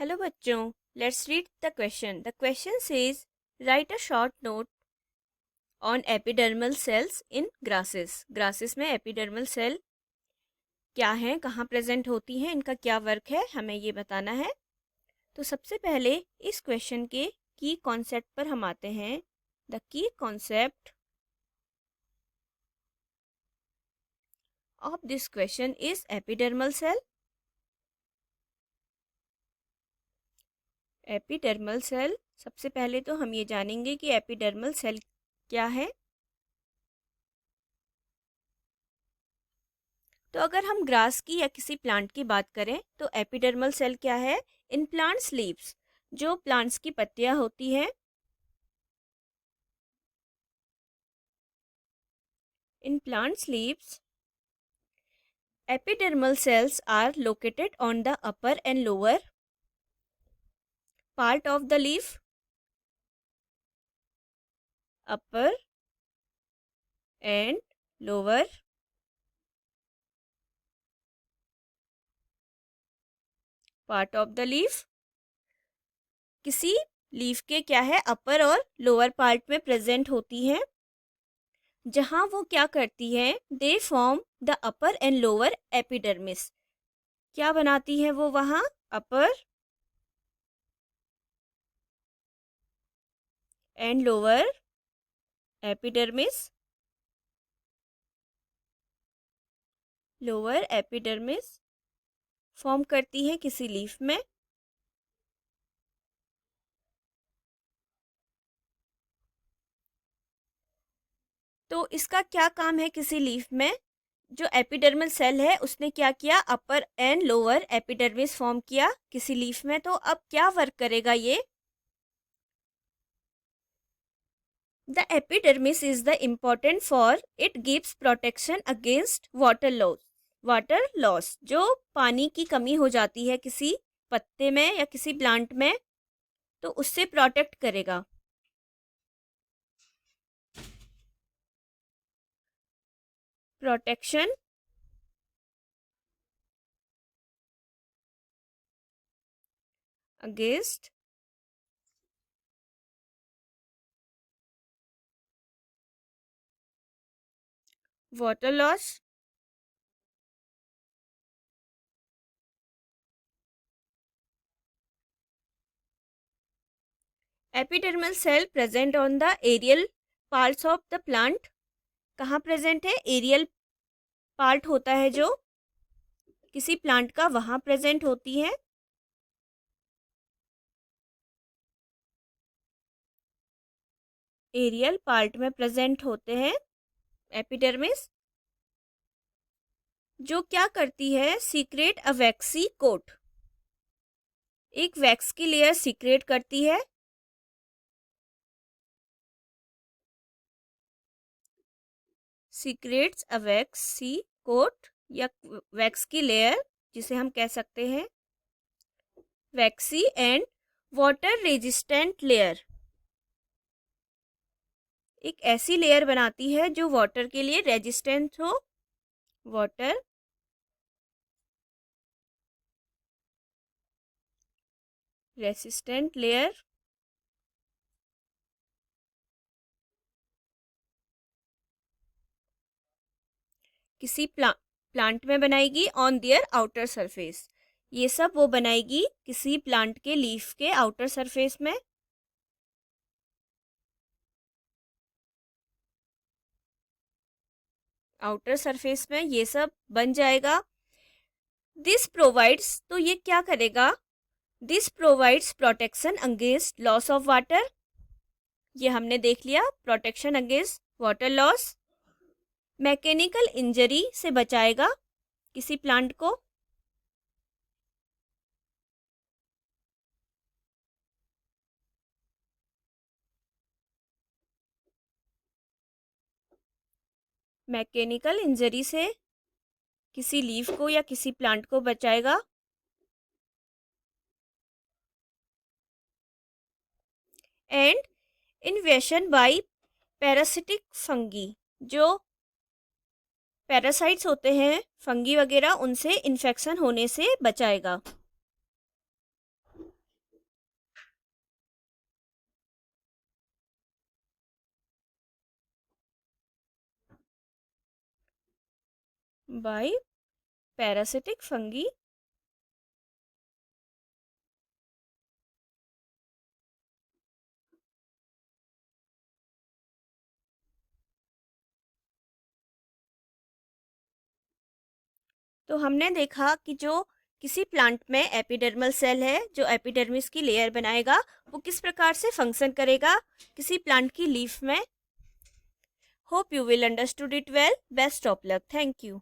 Hello बच्चों, let's read the question. The question says right a short note on epidermal cells in grasses. Grasses में epidermal cell क्या हैं, कहाँ present होती हैं, इनका क्या वर्क है, हमें ये बताना है. तो सबसे पहले इस क्वेश्चन के की कॉन्सेप्ट पर हम आते हैं. द की concept of this question is epidermal cell. Epidermal cell, सबसे पहले तो हम ये जानेंगे कि एपिडर्मल सेल क्या है. तो अगर हम ग्रास की या किसी प्लांट की बात करें तो एपिडर्मल सेल क्या है. इन प्लांट्स लीव्स, जो प्लांट्स की पत्तियां होती हैं, in plants leaves epidermal cells are located on the upper and lower part of the leaf. Upper and lower part of the leaf. किसी लीफ के क्या है, अपर और लोअर पार्ट में प्रेजेंट होती हैं. जहां वो क्या करती हैं, they form the upper and lower epidermis. क्या बनाती है वो वहां, upper and lower epidermis. Lower epidermis form करती है किसी लीफ में. तो इसका क्या काम है किसी लीफ में. जो एपिडर्मल सेल है उसने क्या किया, अपर एंड लोअर एपिडर्मिस फॉर्म किया किसी लीफ में. तो अब क्या वर्क करेगा ये. The epidermis is the important for it gives protection against water loss. Water loss, जो पानी की कमी हो जाती है किसी पत्ते में या किसी प्लांट में, तो उससे प्रोटेक्ट करेगा. Protection against water loss. Epidermal cell present on the aerial parts of the plant. कहाँ प्रेजेंट है, एरियल पार्ट होता है जो किसी प्लांट का, वहाँ प्रेजेंट होती है. एरियल पार्ट में प्रेजेंट होते हैं एपिडर्मिस, जो क्या करती है, सीक्रेट अ वैक्सी कोट. एक वैक्स की लेयर सीक्रेट करती है. सीक्रेट्स अ वैक्सी कोट या वैक्स की लेयर, जिसे हम कह सकते हैं वैक्सी एंड वाटर रेजिस्टेंट लेयर. एक ऐसी लेयर बनाती है जो वाटर के लिए रेजिस्टेंट हो. वाटर रेसिस्टेंट लेयर किसी प्लांट में बनाएगी ऑन देयर आउटर सरफेस. ये सब वो बनाएगी किसी प्लांट के लीफ के आउटर सरफेस में. आउटर सरफेस में ये सब बन जाएगा. दिस प्रोवाइड्स, तो ये क्या करेगा, this provides protection against loss of water. ये हमने देख लिया, protection against water loss. Mechanical injury से बचाएगा किसी प्लांट को. मैकेनिकल इंजरी से किसी लीफ को या किसी प्लांट को बचाएगा. And invasion by parasitic fungi, जो पैरासाइट्स होते हैं फंगी वगैरह, उनसे इन्फेक्शन होने से बचाएगा. by parasitic fungi तो हमने देखा कि जो किसी प्लांट में एपिडर्मल सेल है जो एपिडर्मिस की लेयर बनाएगा वो किस प्रकार से फंक्शन करेगा किसी प्लांट की लीफ में. Hope you will understood it well. Best of luck. Thank you.